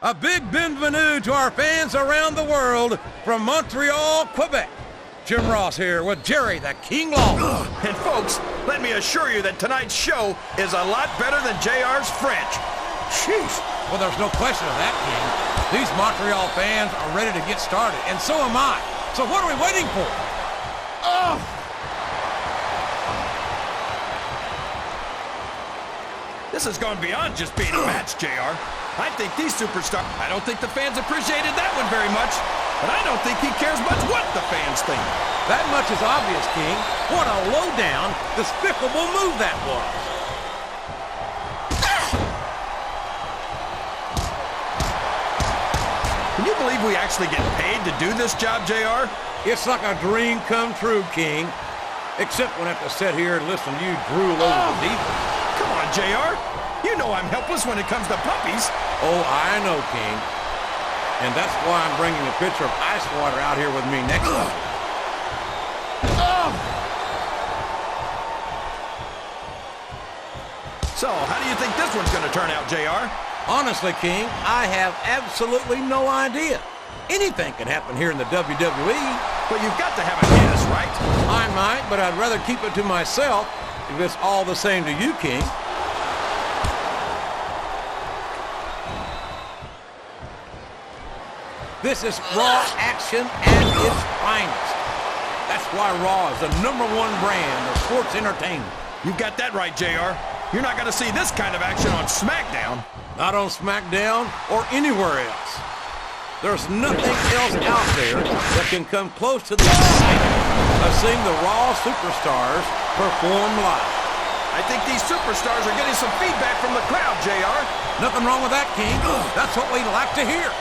A big bienvenue to our fans around the world from Montreal, Quebec. Jim Ross here with Jerry the King Lawler. And folks, let me assure you that tonight's show is a lot better than JR's French. Sheesh. Well, there's no question of that, King. These Montreal fans are ready to get started, and so am I. So what are we waiting for? Oh! This has gone beyond just being a match, JR. I think these superstars... I don't think the fans appreciated that one very much, but I don't think he cares much what the fans think. That much is obvious, King. What a low-down, despicable move that was. Can you believe we actually get paid to do this job, JR? It's like a dream come true, King. Except when I have to sit here and listen to you drool over the divas. Come on, JR. You know I'm helpless when it comes to puppies. Oh, I know, King. And that's why I'm bringing a pitcher of ice water out here with me next time. So, how do you think this one's going to turn out, JR? Honestly, King, I have absolutely no idea. Anything can happen here in the WWE. But you've got to have a guess, right? I might, but I'd rather keep it to myself if it's all the same to you, King. This is Raw action at its finest. That's why Raw is the #1 brand of sports entertainment. You got that right, JR. You're not going to see this kind of action on SmackDown. Not on SmackDown or anywhere else. There's nothing else out there that can come close to the excitement of seeing the Raw superstars perform live. I think these superstars are getting some feedback from the crowd, JR. Nothing wrong with that, King. That's what we like to hear.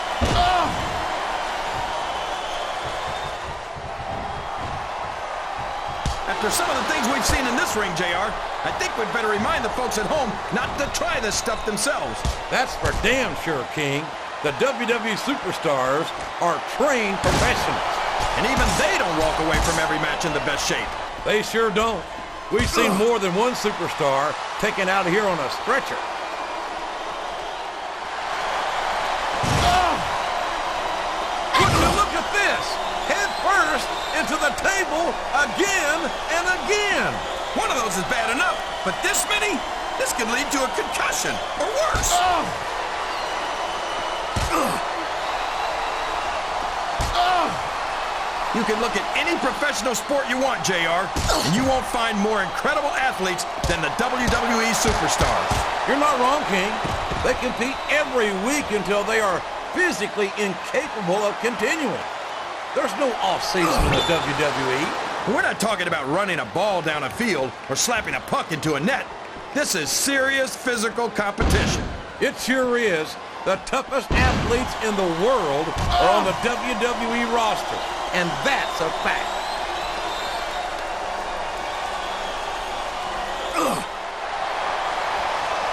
After some of the things we've seen in this ring, JR, I think we'd better remind the folks at home not to try this stuff themselves. That's for damn sure, King. The WWE superstars are trained professionals. And even they don't walk away from every match in the best shape. They sure don't. We've seen more than one superstar taken out of here on a stretcher. Would you look at this? Head first into the table again and again. One of those is bad enough, but this many? This could lead to a concussion, or worse. You can look at any professional sport you want, JR, and you won't find more incredible athletes than the WWE superstars. You're not wrong, King. They compete every week until they are physically incapable of continuing. There's no off-season in the WWE. We're not talking about running a ball down a field or slapping a puck into a net. This is serious physical competition. It sure is. The toughest athletes in the world are on the WWE roster, and that's a fact.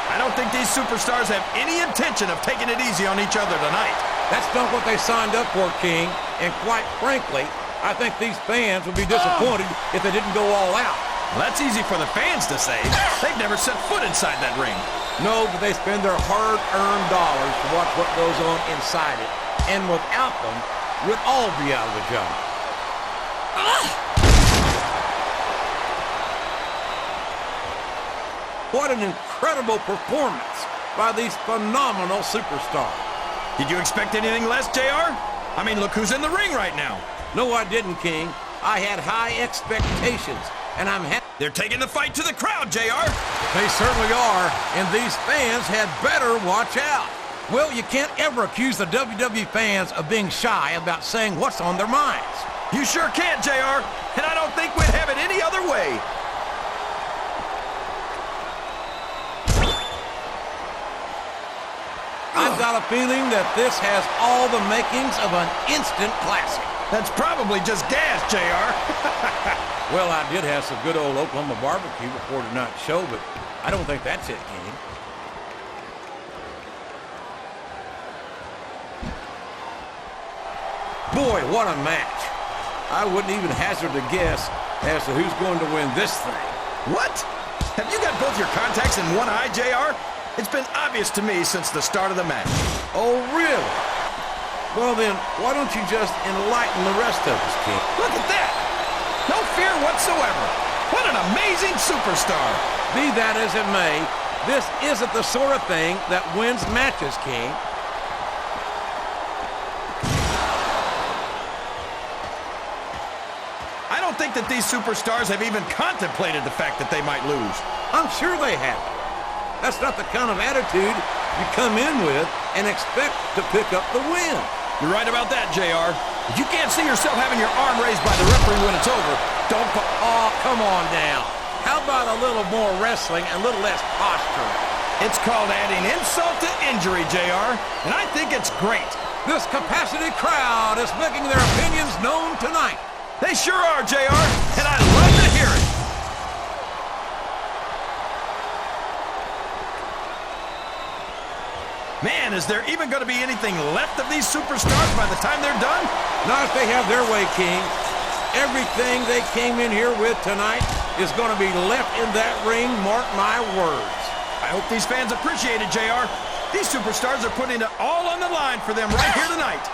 I don't think these superstars have any intention of taking it easy on each other tonight. That's not what they signed up for, King, and quite frankly, I think these fans would be disappointed if they didn't go all out. Well, that's easy for the fans to say. They've never set foot inside that ring. No, but they spend their hard-earned dollars to watch what goes on inside it. And without them, we'd all be out of a job. What an incredible performance by these phenomenal superstars. Did you expect anything less, JR? I mean, look who's in the ring right now. No, I didn't, King. I had high expectations, and I'm happy. They're taking the fight to the crowd, JR. They certainly are, and these fans had better watch out. Well, you can't ever accuse the WWE fans of being shy about saying what's on their minds. You sure can't, JR, and I don't think we'd have it any other way. I've got a feeling that this has all the makings of an instant classic. That's probably just gas, JR. Well, I did have some good old Oklahoma barbecue before tonight's show, but I don't think that's it, King. Boy, what a match. I wouldn't even hazard a guess as to who's going to win this thing. What? Have you got both your contacts in one eye, JR? It's been obvious to me since the start of the match. Oh, really? Well, then, why don't you just enlighten the rest of us, King? Look at that! No fear whatsoever. What an amazing superstar. Be that as it may, this isn't the sort of thing that wins matches, King. I don't think that these superstars have even contemplated the fact that they might lose. I'm sure they haven't. That's not the kind of attitude you come in with and expect to pick up the win. You're right about that, JR. If you can't see yourself having your arm raised by the referee when it's over, don't... Oh, come on now. How about a little more wrestling and a little less posturing? It's called adding insult to injury, JR, and I think it's great. This capacity crowd is making their opinions known tonight. They sure are, JR, and I love to hear it. Man, is there even going to be anything left of these superstars by the time they're done? Not if they have their way, King. Everything they came in here with tonight is going to be left in that ring, mark my words. I hope these fans appreciate it, JR. These superstars are putting it all on the line for them right here tonight.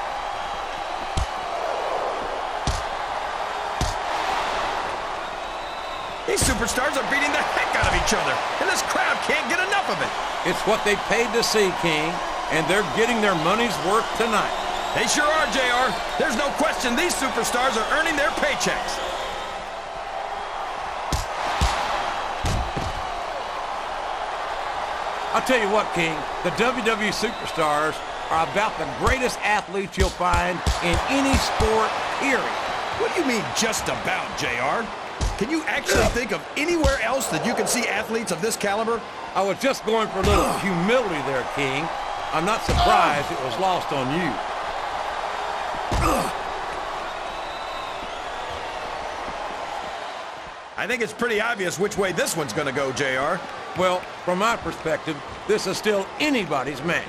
These superstars are beating the heck out of each other, and this crowd can't get enough of it. It's what they paid to see, King, and they're getting their money's worth tonight. They sure are, JR. There's no question these superstars are earning their paychecks. I'll tell you what, King, the WWE superstars are about the greatest athletes you'll find in any sport, period. What do you mean, just about, JR? Can you actually think of anywhere else that you can see athletes of this caliber? I was just going for a little humility there, King. I'm not surprised it was lost on you. I think it's pretty obvious which way this one's going to go, JR. Well, from my perspective, this is still anybody's match.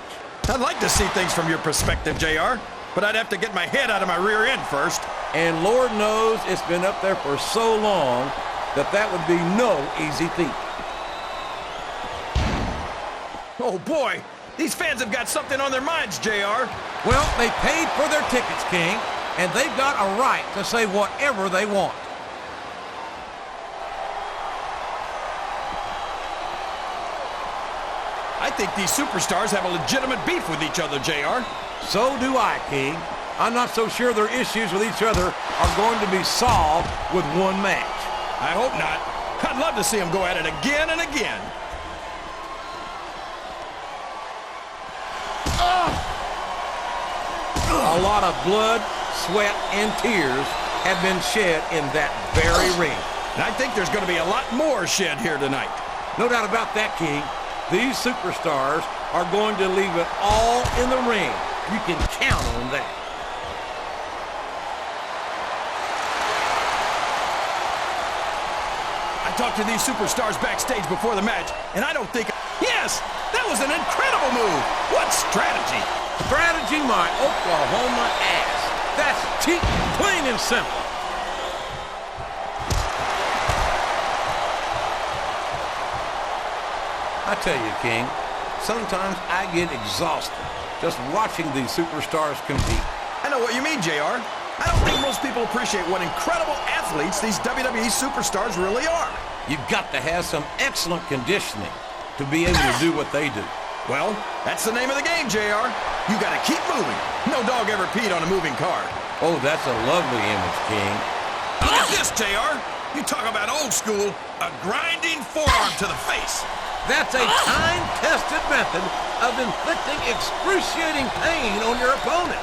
I'd like to see things from your perspective, JR, but I'd have to get my head out of my rear end first. And Lord knows it's been up there for so long that that would be no easy feat. Oh, boy. These fans have got something on their minds, JR. Well, they paid for their tickets, King, and they've got a right to say whatever they want. I think these superstars have a legitimate beef with each other, JR. So do I, King. I'm not so sure their issues with each other are going to be solved with one match. I hope not. I'd love to see them go at it again and again. A lot of blood, sweat, and tears have been shed in that very ring. And I think there's going to be a lot more shed here tonight. No doubt about that, King. These superstars are going to leave it all in the ring. You can count on that. I talked to these superstars backstage before the match, and I don't think... Yes! That was an incredible move! What strategy! Strategy, my Oklahoma ass. That's cheating, plain and simple. I tell you, King, sometimes I get exhausted just watching these superstars compete. I know what you mean, JR. I don't think most people appreciate what incredible athletes these WWE superstars really are. You've got to have some excellent conditioning to be able to do what they do. Well, that's the name of the game, JR. You got to keep moving. No dog ever peed on a moving car. Oh, that's a lovely image, King. Look at this, JR. You talk about old school, a grinding forearm to the face. That's a time-tested method of inflicting excruciating pain on your opponent.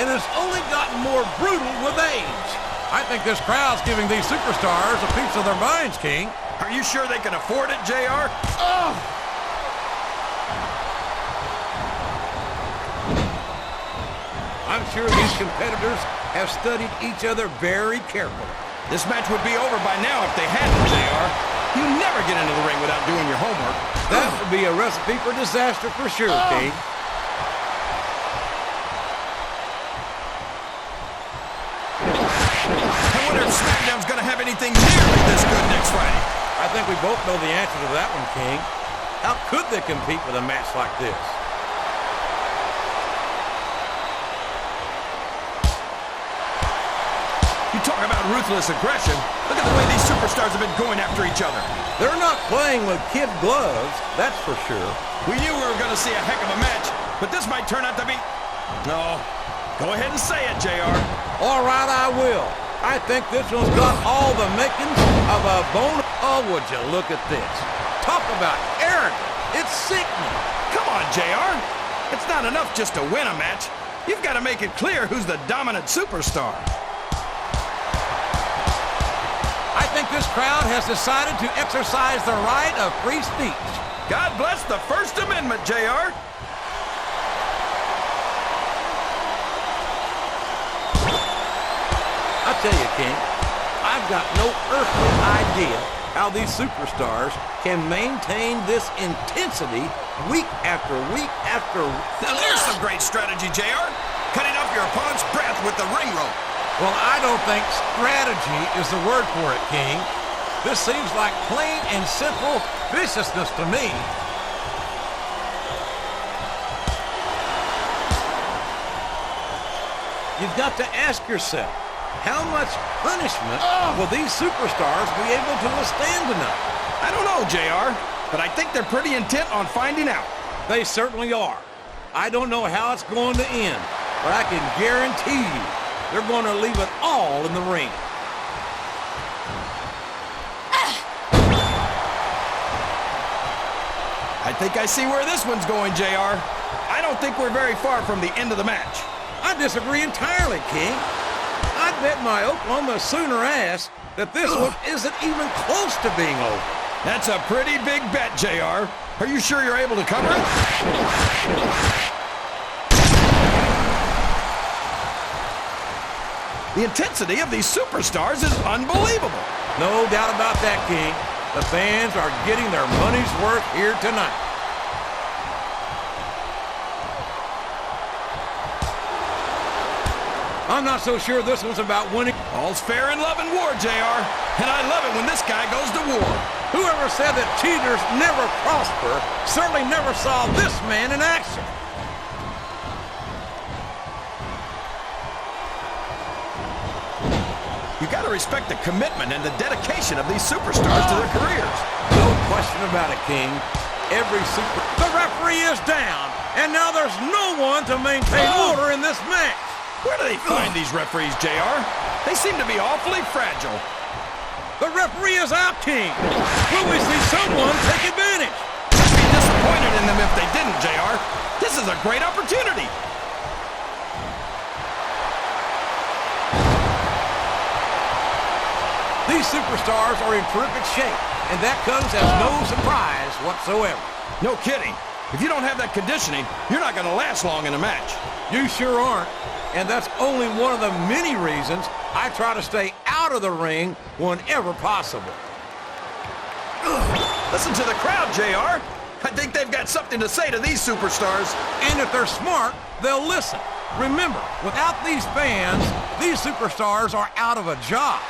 And it's only gotten more brutal with age. I think this crowd's giving these superstars a piece of their minds, King. Are you sure they can afford it, JR? Oh! I'm sure these competitors have studied each other very carefully. This match would be over by now if they hadn't, JR. You never get into the ring without doing your homework. That would be a recipe for disaster for sure, King. I wonder if SmackDown's going to have anything nearly this good next Friday. I think we both know the answer to that one, King. How could they compete with a match like this? You talk about ruthless aggression. Look at the way these superstars have been going after each other. They're not playing with kid gloves, that's for sure. We knew we were going to see a heck of a match, but this might turn out to be... No. Go ahead and say it, JR. All right, I will. I think this one's got all the makings of a bone. Oh, would you look at this? Talk about arrogant. It's sickening. Come on, JR. It's not enough just to win a match. You've got to make it clear who's the dominant superstar. I think this crowd has decided to exercise the right of free speech. God bless the First Amendment, JR. I tell you, King, I've got no earthly idea how these superstars can maintain this intensity week after week after week. Now there's some great strategy, JR. Cutting off your opponent's breath with the ring rope. Well, I don't think strategy is the word for it, King. This seems like plain and simple viciousness to me. You've got to ask yourself, how much punishment will these superstars be able to withstand tonight? I don't know, JR, but I think they're pretty intent on finding out. They certainly are. I don't know how it's going to end, but I can guarantee you they're going to leave it all in the ring. I think I see where this one's going, JR. I don't think we're very far from the end of the match. I disagree entirely, King. I bet my Oklahoma Sooner ass that this one isn't even close to being over. That's a pretty big bet, JR. Are you sure you're able to cover it? The intensity of these superstars is unbelievable. No doubt about that, King. The fans are getting their money's worth here tonight. I'm not so sure this one's about winning. All's fair in love and war, JR. And I love it when this guy goes to war. Whoever said that cheaters never prosper certainly never saw this man in action. You got to respect the commitment and the dedication of these superstars to their careers. No question about it, King. The referee is down, and now there's no one to maintain order in this match. Where do they find these referees, JR? They seem to be awfully fragile. The referee is out, King. Will we see someone take advantage? I'd be disappointed in them if they didn't, JR. This is a great opportunity. These superstars are in terrific shape, and that comes as no surprise whatsoever. No kidding. If you don't have that conditioning, you're not going to last long in a match. You sure aren't. And that's only one of the many reasons I try to stay out of the ring whenever possible. Listen to the crowd, JR. I think they've got something to say to these superstars. And if they're smart, they'll listen. Remember, without these fans, these superstars are out of a job.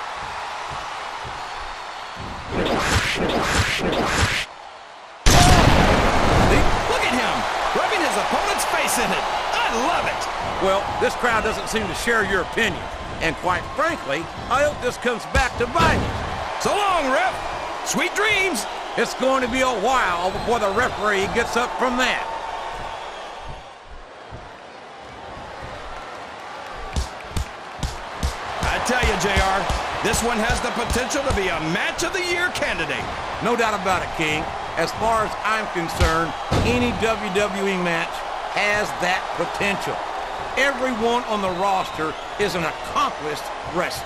Look at him, rubbing his opponent's face in it. I love it. Well, this crowd doesn't seem to share your opinion. And quite frankly, I hope this comes back to bite me. So long, ref. Sweet dreams. It's going to be a while before the referee gets up from that. I tell you, JR, this one has the potential to be a Match of the Year candidate. No doubt about it, King. As far as I'm concerned, any WWE match has that potential. Everyone on the roster is an accomplished wrestler.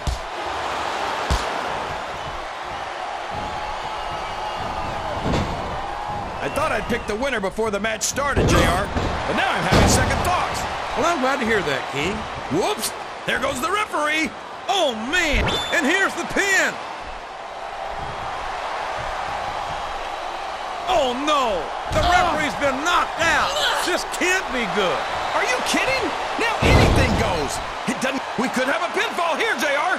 I thought I'd pick the winner before the match started, JR, but now I'm having second thoughts. Well, I'm glad to hear that, King. Whoops, there goes the referee. Oh, man, and here's the pin. Oh, no, the referee's been knocked out. This can't be good. Are you kidding? Now anything goes. It doesn't. We could have a pinfall here, JR.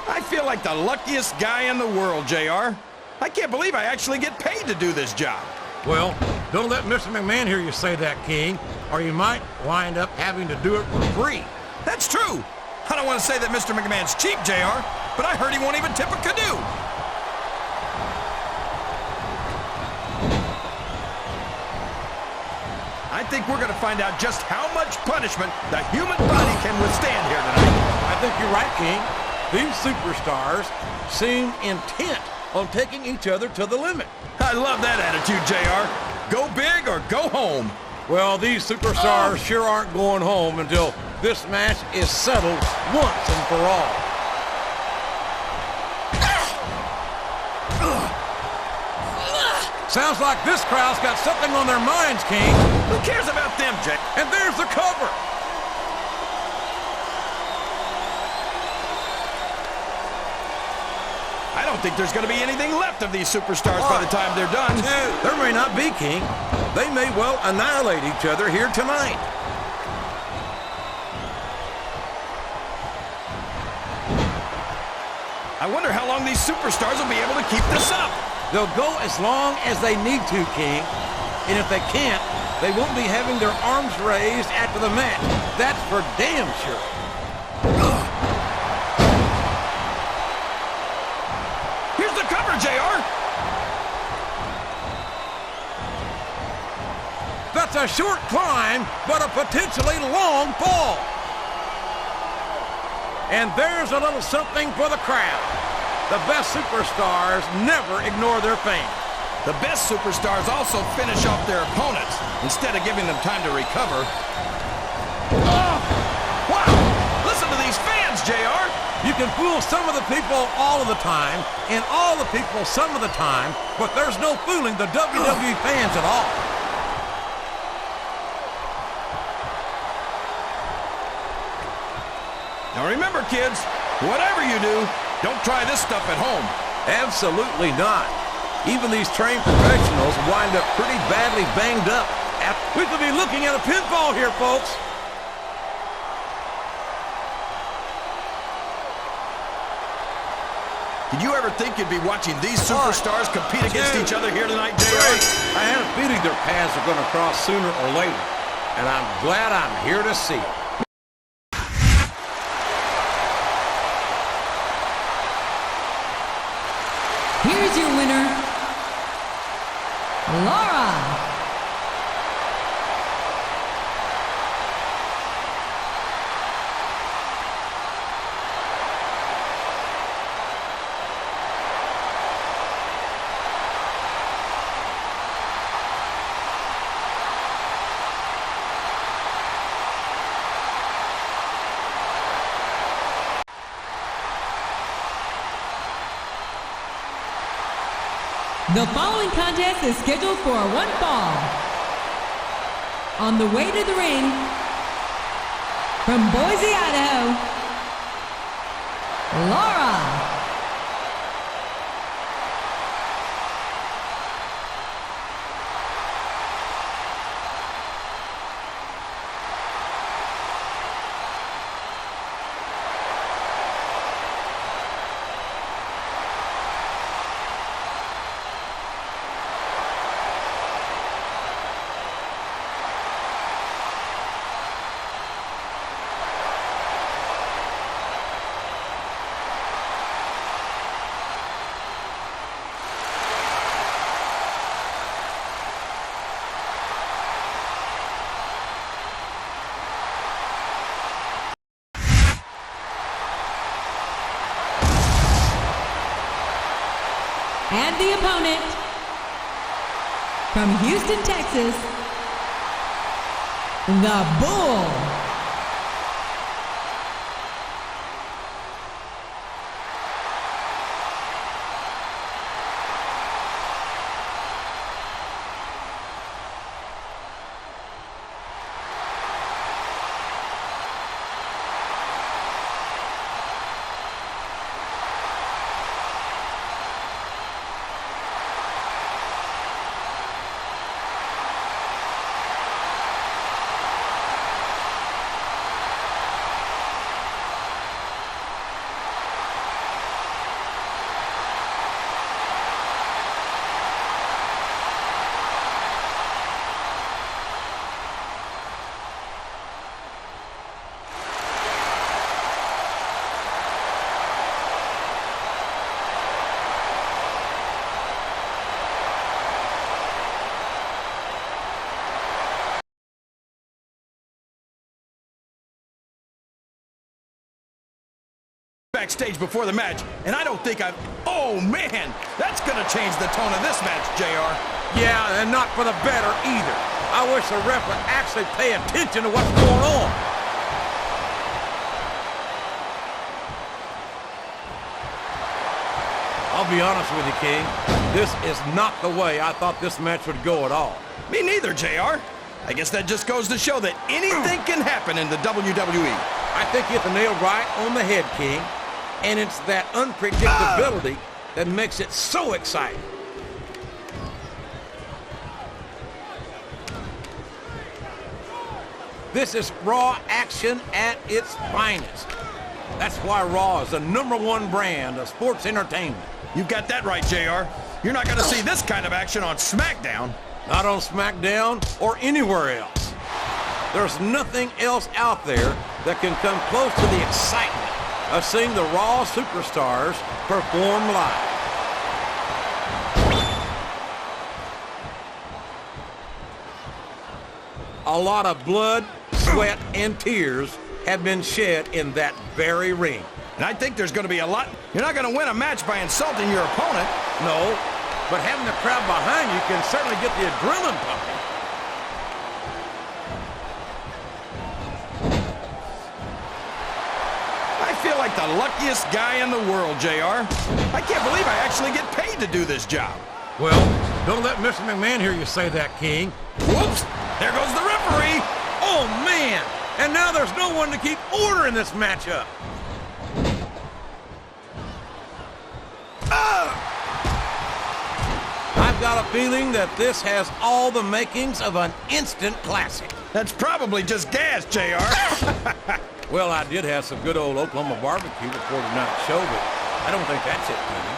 I feel like the luckiest guy in the world, JR. I can't believe I actually get paid to do this job. Well, don't let Mr. McMahon hear you say that, King, or you might wind up having to do it for free. That's true. I don't want to say that Mr. McMahon's cheap, JR, but I heard he won't even tip a canoe. I think we're going to find out just how much punishment the human body can withstand here tonight. I think you're right, King. These superstars seem intent on taking each other to the limit. I love that attitude, JR. Go big or go home. Well, these superstars sure aren't going home until this match is settled once and for all. Sounds like this crowd's got something on their minds, King. Who cares about them, Jay? And there's the cover. I don't think there's going to be anything left of these superstars by the time they're done. There may not be, King. They may well annihilate each other here tonight. I wonder how long these superstars will be able to keep this up. They'll go as long as they need to, King. And if they can't, they won't be having their arms raised after the match. That's for damn sure. Here's the cover, JR. That's a short climb, but a potentially long fall. And there's a little something for the crowd. The best superstars never ignore their fans. The best superstars also finish off their opponents instead of giving them time to recover. Oh, wow! Listen to these fans, JR. You can fool some of the people all of the time, and all the people some of the time, but there's no fooling the WWE fans at all. Now remember, kids, whatever you do, don't try this stuff at home. Absolutely not. Even these trained professionals wind up pretty badly banged up. We could be looking at a pinfall here, folks. Did you ever think you'd be watching these superstars compete against each other here tonight, JR? I had a feeling their paths are going to cross sooner or later, and I'm glad I'm here to see it. Here's your winner, Laura. The following contest is scheduled for one fall. On the way to the ring, from Boise, Idaho, Laura. And the opponent, from Houston, Texas, the Bull. backstage before the match, and I don't think I've... Oh, man! That's gonna change the tone of this match, JR. Yeah, and not for the better either. I wish the ref would actually pay attention to what's going on. I'll be honest with you, King. This is not the way I thought this match would go at all. Me neither, JR. I guess that just goes to show that anything can happen in the WWE. I think you hit the nail right on the head, King. And it's that unpredictability that makes it so exciting. This is Raw action at its finest. That's why Raw is the #1 brand of sports entertainment. You got that right, JR. You're not going to see this kind of action on SmackDown. Not on SmackDown or anywhere else. There's nothing else out there that can come close to the excitement of seeing the Raw superstars perform live. A lot of blood, sweat, and tears have been shed in that very ring. And I think there's going to be a lot... You're not going to win a match by insulting your opponent. No, but having the crowd behind you can certainly get the adrenaline pumping. I feel like the luckiest guy in the world, JR. I can't believe I actually get paid to do this job. Well, don't let Mr. McMahon hear you say that, King. Whoops! There goes the referee! Oh, man! And now there's no one to keep order in this matchup. I've got a feeling that this has all the makings of an instant classic. That's probably just gas, JR. Well, I did have some good old Oklahoma barbecue before tonight's show, but I don't think that's it, Kenny.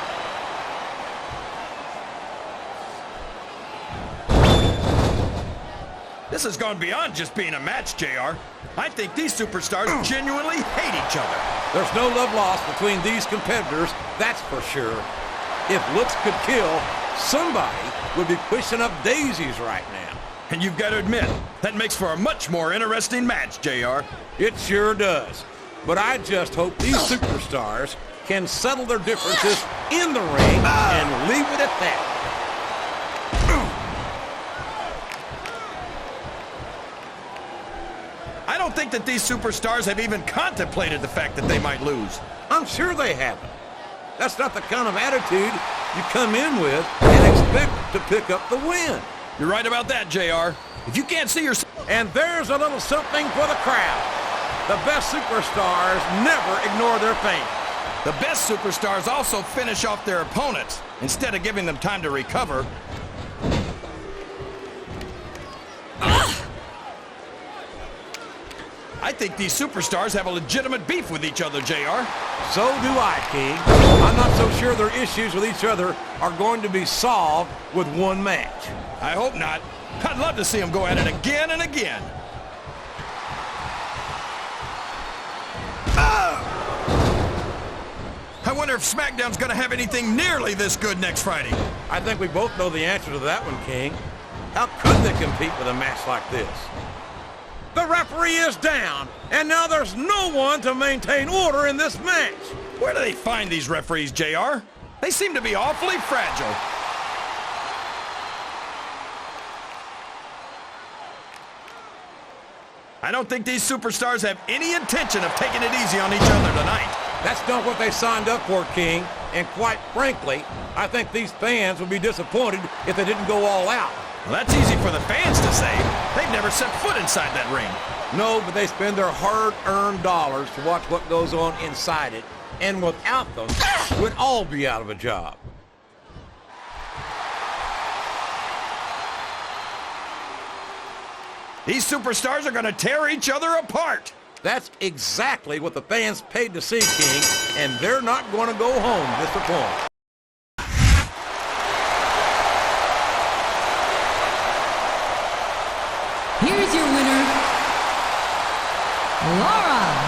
This has gone beyond just being a match, JR. I think these superstars genuinely hate each other. There's no love lost between these competitors, that's for sure. If looks could kill, somebody would be pushing up daisies right now. And you've got to admit, that makes for a much more interesting match, JR. It sure does. But I just hope these superstars can settle their differences in the ring and leave it at that. I don't think that these superstars have even contemplated the fact that they might lose. I'm sure they haven't. That's not the kind of attitude you come in with and expect to pick up the win. You're right about that, JR. If you can't see yourself... And there's a little something for the crowd. The best superstars never ignore their fans. The best superstars also finish off their opponents instead of giving them time to recover. I think these superstars have a legitimate beef with each other, JR. So do I, King. I'm not so sure their issues with each other are going to be solved with one match. I hope not. I'd love to see them go at it again and again. I wonder if SmackDown's going to have anything nearly this good next Friday. I think we both know the answer to that one, King. How could they compete with a match like this? The referee is down, and now there's no one to maintain order in this match. Where do they find these referees, JR? They seem to be awfully fragile. I don't think these superstars have any intention of taking it easy on each other tonight. That's not what they signed up for, King. And quite frankly, I think these fans would be disappointed if they didn't go all out. Well, that's easy for the fans to say. They've never set foot inside that ring. No, but they spend their hard-earned dollars to watch what goes on inside it. And without them, we'd all be out of a job. These superstars are going to tear each other apart. That's exactly what the fans paid to see, King, and they're not going to go home disappointed. Here's your winner, Laura.